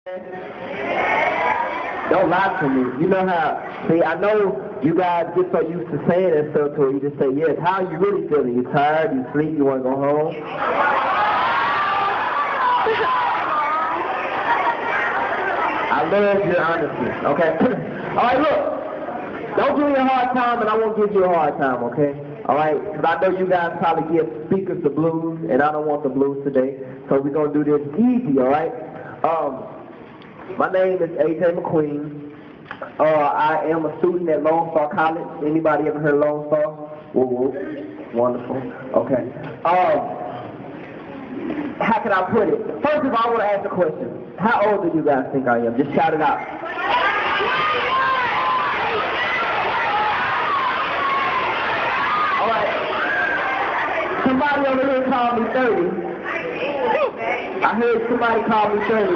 Don't lie to me. You know how, see, I know you guys get so used to saying that stuff to you just say yes. How are you really feeling? You tired? You sleep? You want to go home? I love your honesty, okay? Alright, look. Don't give me a hard time and I won't give you a hard time, okay? Alright? Because I know you guys probably give speakers the blues and I don't want the blues today. So we're going to do this easy, alright? My name is A.J. McQueen. I am a student at Lone Star College. Anybody ever heard of Lone Star? Woo woo. Wonderful. Okay. How can I put it? First of all, I want to ask a question. How old do you guys think I am? Just shout it out. Alright. Somebody over here called me 30. I heard somebody call me 30.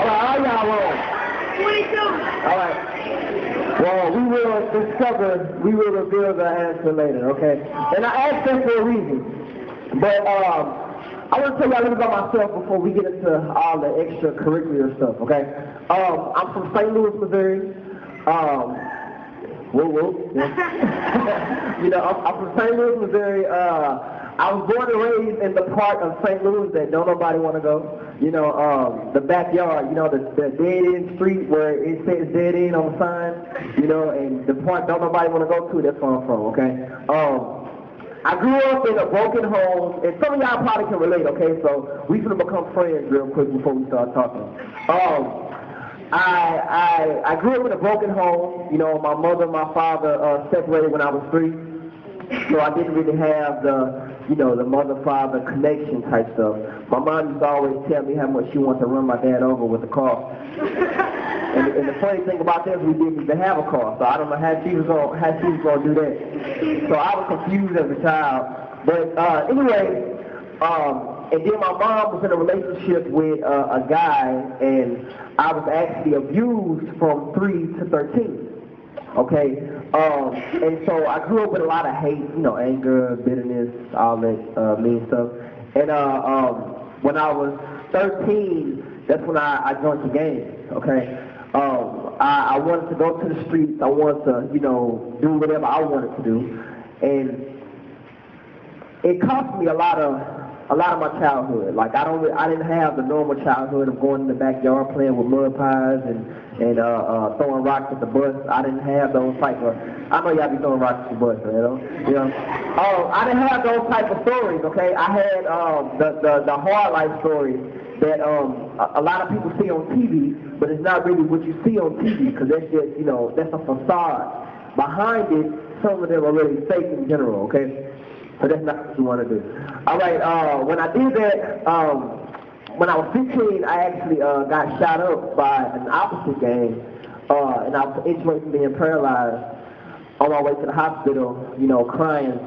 Alright, all y'all wrong. 22. Alright. Well, we will reveal the answer later, okay? And I asked that for a reason. But I want to tell y'all a little about myself before we get into all the extracurricular stuff, okay? I'm from St. Louis, Missouri. You know, I'm from St. Louis, Missouri. I was born and raised in the part of St. Louis that don't nobody want to go. You know, the backyard, you know, the dead-end street where it says dead end on the sign, you know, and the part don't nobody want to go to, that's where I'm from, okay? I grew up in a broken home, and some of y'all probably can relate, okay? So we gonna become friends real quick before we start talking. I grew up in a broken home. You know, my mother and my father separated when I was 3, so I didn't really have the, you know, the mother-father connection type stuff. My mom used to always tell me how much she wanted to run my dad over with a car. And the funny thing about this, we didn't even have a car, so I don't know how she was gonna do that. So I was confused as a child. But anyway, and then my mom was in a relationship with a guy, and I was actually abused from 3 to 13. Okay, and so I grew up with a lot of hate, you know, anger, bitterness, all that mean stuff. And when I was 13, that's when I joined the gang. Okay, I wanted to go to the streets. I wanted to, you know, do whatever I wanted to do, and it cost me a lot of my childhood. Like I didn't have the normal childhood of going in the backyard playing with mud pies and throwing rocks at the bus. I didn't have those type of. I know y'all be throwing rocks at the bus, you know. I didn't have those type of stories. Okay, I had the hard life stories that a lot of people see on TV, but it's not really what you see on TV because that's just, you know, that's a facade. Behind it, some of them are really fake in general. Okay. So that's not what you want to do. All right, when I did that, when I was 15, I actually got shot up by an opposite gang, and I was injured from being paralyzed on my way to the hospital, you know, crying.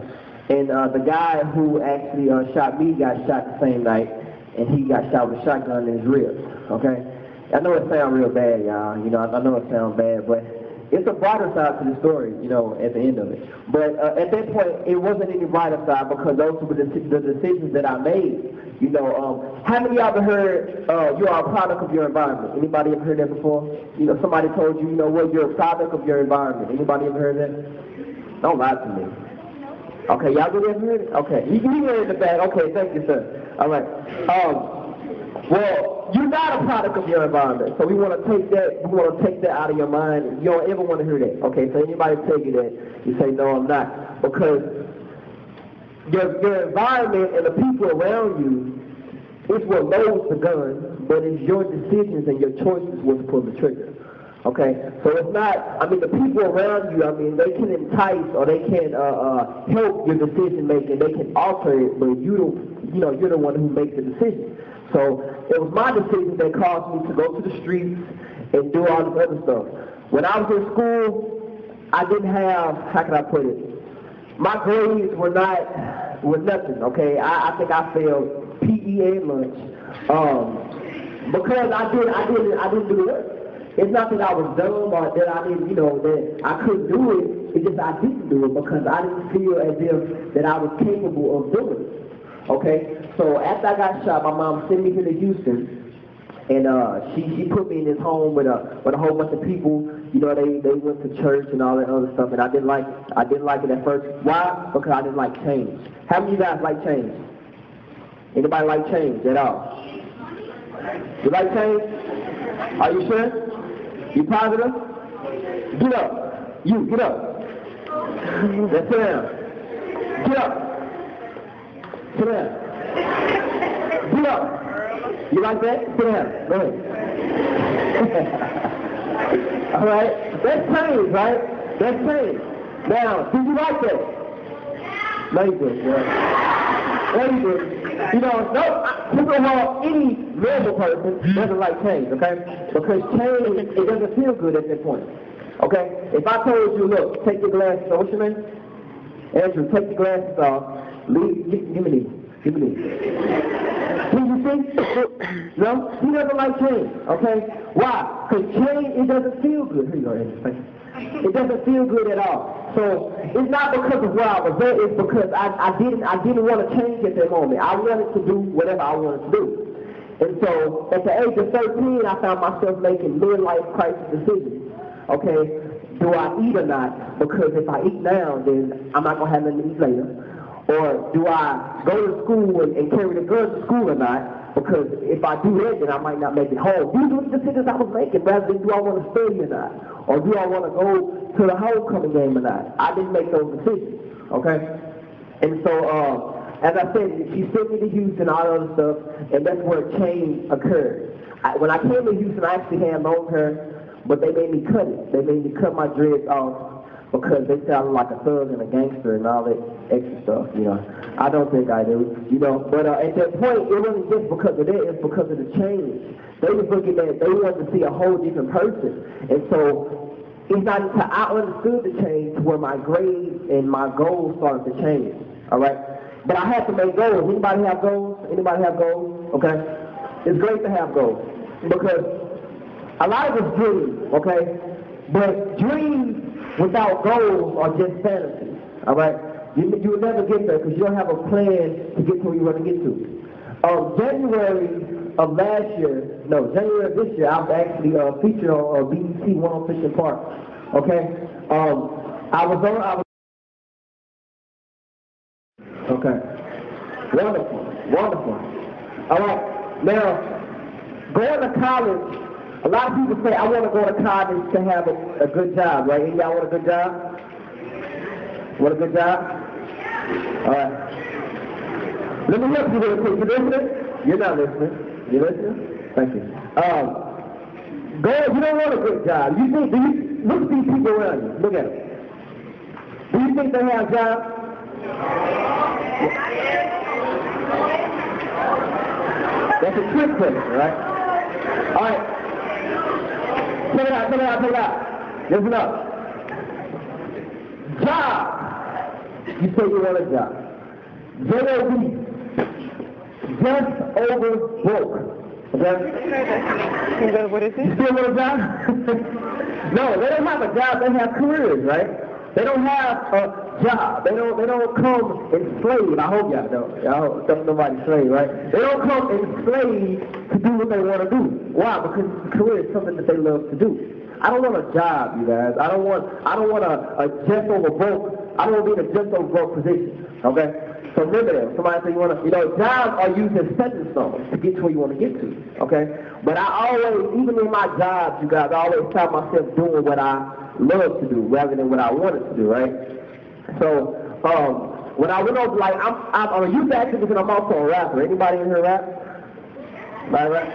And the guy who actually shot me got shot the same night, and he got shot with a shotgun in his ribs, okay? I know it sounds real bad, y'all. You know, I know it sounds bad, but it's a brighter side to the story, you know, at the end of it. But at that point, it wasn't any brighter side because those were the decisions that I made. You know, how many of y'all ever heard you are a product of your environment? Anybody ever heard that before? You know, somebody told you, you know what, you're a product of your environment. Anybody ever heard that? Don't lie to me. Okay, y'all really ever heard it? Okay, you heard it in the back. Okay, thank you, sir. All right. Well, you're not a product of your environment, so we want to take that out of your mind. You don't ever want to hear that. Okay, so anybody tell you that, you say, no, I'm not. Because your environment and the people around you is what loads the gun, but it's your decisions and your choices what to pull the trigger. Okay, so it's not, I mean, the people around you, I mean, they can entice or they can help your decision making, they can alter it, but you're the one who makes the decision. So it was my decision that caused me to go to the streets and do all this other stuff. When I was in school, I didn't have, how can I put it? My grades were nothing, okay? I think I failed PE and lunch because I didn't do the work. It's not that I was dumb or that I didn't, you know, that I couldn't do it. It's just I didn't do it because I didn't feel as if that I was capable of doing it. Okay, so after I got shot, my mom sent me here to Houston. And she put me in this home with a whole bunch of people. You know, they went to church and all that other stuff, and I didn't like it. I didn't like it at first. Why? Because I didn't like change. How many of you guys like change? Anybody like change at all? You like change? Are you sure? You positive? Get up. You get up. Let's sit down. Get up. Sit down. Get up. You like that? Sit down. Go ahead. All right? That's change, right? That's change. Now, do you like that? No, you did. Yeah. No, you did. You know, any normal person doesn't like change, okay? Because change, it doesn't feel good at that point. Okay? If I told you, look, take your glasses off, what's your name? Andrew, take your glasses off. Give me these. Give me these. Can you see? No? He doesn't like change, okay? Why? Because change, it doesn't feel good. Here you go, Andrew. Thank you. It doesn't feel good at all. So it's not because of where I was at, it's because I didn't want to change at that moment. I wanted to do whatever I wanted to do. And so at the age of 13, I found myself making midlife crisis decisions. Okay, do I eat or not? Because if I eat now, then I'm not going to have nothing to eat later. Or do I go to school and carry the gun to school or not? Because if I do that, then I might not make it home. These were the decisions I was making, rather than do I want to study or not? Or do I want to go to the homecoming game or not? I didn't make those decisions, okay? And so, as I said, she sent me to Houston, all that other stuff, and that's where change occurred. When I came to Houston, I actually had long hair, but they made me cut it. They made me cut my dreads off because they said I look like a thug and a gangster and all that extra stuff, you know. I don't think I do, you know. But at that point, it wasn't just because of that, it's because of the change. They was looking at, they wanted to see a whole different person. And so, it's not until I understood the change where my grades and my goals started to change, all right? But I had to make goals. Anybody have goals? Anybody have goals? Okay? It's great to have goals because a lot of us dream, okay? But dreams without goals are just fantasies, all right? You will never get there because you don't have a plan to get to where you want to get to. January of this year, I was actually featured on BBC One on Fiction Park, okay? Okay. Wonderful. All right, now, going to college, a lot of people say, I want to go to college to have a good job, right? Any y'all want a good job? Want a good job? All right. Let me help you real quick. You listening? You're not listening. You listening? Thank you. You don't want a good job. Look at these people around you. Look at them. Do you think they have jobs? That's a trick question, right? All right. Check it out. Listen up. Job. You say you want a job. J-O-B. Just over broke. Okay? What is it? You still want a job? No, they don't have a job. They have careers, right? They don't have a job. They don't come enslaved. I hope y'all don't nobody slave, right? They don't come enslaved to do what they want to do. Why? Because career is something that they love to do. I don't want a job, you guys. I don't want a just over broke. I don't want to be in a just over broke position. Okay? So remember that. Somebody say jobs are used as stepping stones to get to where you want to get to. Okay? But I always, even in my jobs, you guys, I always tell myself doing what I love to do rather than what I wanted to do, right? So, when I went over, I'm a youth activist and I'm also a rapper. Anybody in here rap? Anybody rap?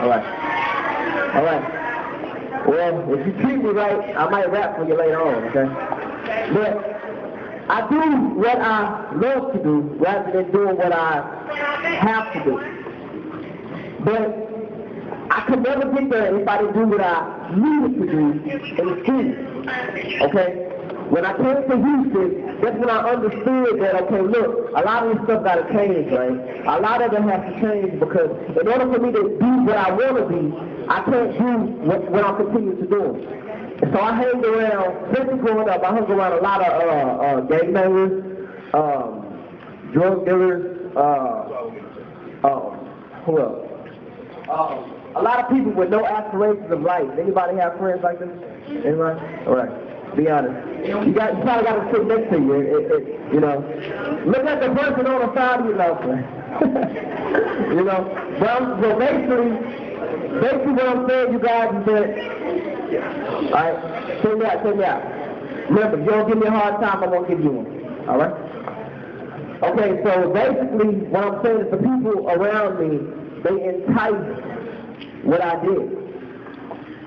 All right. Well, if you treat me right, I might rap for you later on, okay? But I do what I love to do rather than doing what I have to do. But I could never get there if I didn't do what I needed to do in school, okay? When I came to Houston, that's when I understood that, okay, look, a lot of this stuff got to change, right? A lot of it has to change because in order for me to do what I want to be, I can't do what I'm continuing to do. And so I hang around, especially growing up, I hung around a lot of gang members, drug dealers, who else? A lot of people with no aspirations of life. Anybody have friends like this? Anybody? All right. Be honest. You probably got to sit next to you. You know, look at the person on the side of your love. You know. Well, so basically what I'm saying, you guys, is that, all right, check me out. Remember, if you don't give me a hard time, I won't give you one. All right? Okay, so basically what I'm saying is the people around me, they enticed what I did.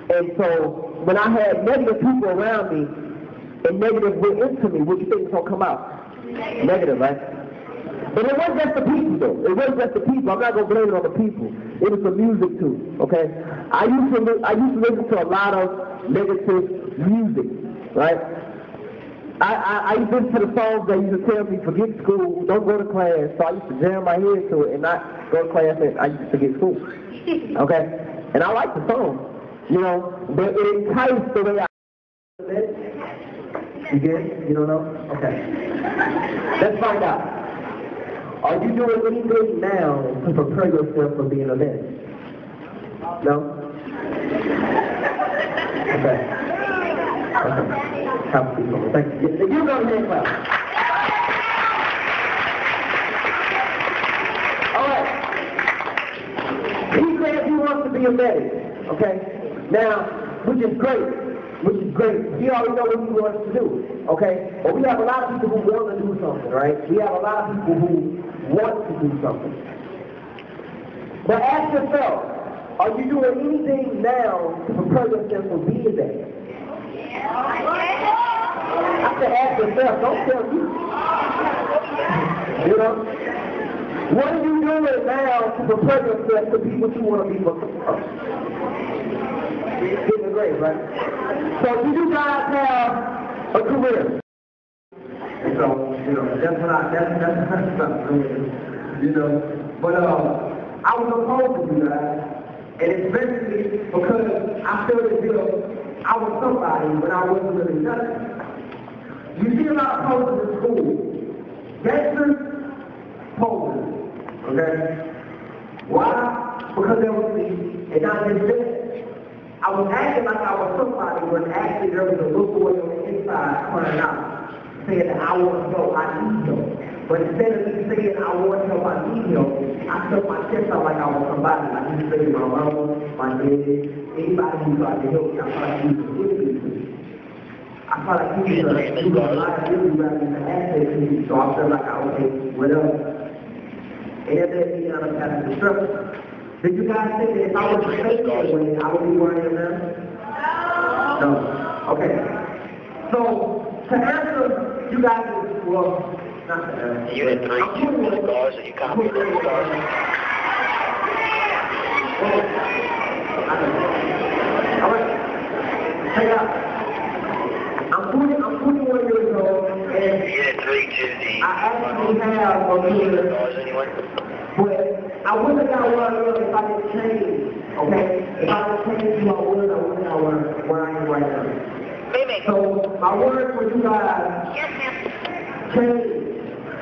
And so when I had negative people around me, and negative went into me, what you think is going to come out? Negative, right? But it wasn't just the people, though. It wasn't just the people. I'm not going to blame it on the people. It was the music, too, okay? I used to listen to a lot of negative music, right? I used to listen to the songs that used to tell me, forget school, don't go to class. So I used to jam my head to it and not go to class, and I used to forget school, okay? And I like the song, you know, but it enticed the way I... You get it? You don't know? Okay. Let's find out. Are you doing anything now to prepare yourself for being a man? No? Okay. Thank you. You go to the class. All right. He said he wants to be a medic. Okay? Now, which is great. He already knows what he wants to do, okay? But we have a lot of people who want to do something, right? We have a lot of people who want to do something. But ask yourself, are you doing anything now to prepare yourself for being that? I said ask yourself, don't tell me. You know? What are you doing now to prepare yourself to be what you want to be for? Getting a grade, right? So do you guys have a career? And so, you know, that's you know. But I was opposed to you guys, and especially because I felt as if I was somebody when I wasn't really nothing. You see a lot of posters in school. Gangsters, posters. Okay? Why? Because they were me, and not just that. I was acting like I was somebody when actually there was a little boy on the inside crying out, saying that I want help, I need help. But instead of me saying I want help, I need help, I took my chest out like I was somebody. Like you say, my mama, my daddy, anybody who tried to help me, I felt like he was a good. I felt like he was a liability rather than an asset to me, so I felt like I was okay, whatever. And that led me down a path of destruction. Did you guys think that if I was faced that way, I would be where I am now? No. Okay. So, to answer, you guys, well, not to answer. Unit 3, choose the scars that you copy the scars. All right. Check out. I'm 41 years old, and Unit 3, choose the I actually have a career. But I wouldn't have got where I am if I didn't change, okay? If I didn't change who I wouldn't have got where I am right now. So, my word for you guys, change,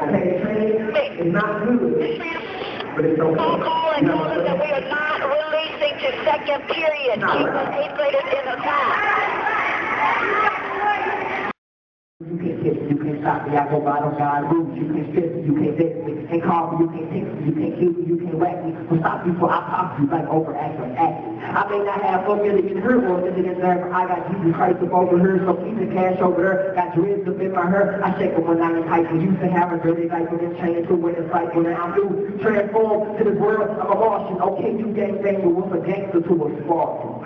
okay? Change is not good, but it's okay. Phone call and tell us that we are not releasing to second period. Keep the 8th graders in the class. You can't kiss me, you can't stop me, I go by no God rules. You can't stress me, you can't vex me, and call me, you can't text me, you can't kill me, you can't whack me. So stop you before I pop you like overact or acting. I may not have $4 million her or $1 million there, but I got Jesus Christ up over her, so keep the cash over there. Got dreads up in my hair, I shake them when I'm in high school. Used to have a dirty life, but then changed to when it's like when I'm new. Transform to this world, I'm a Martian. Okay, you gang but what's a gangster to a Spartan?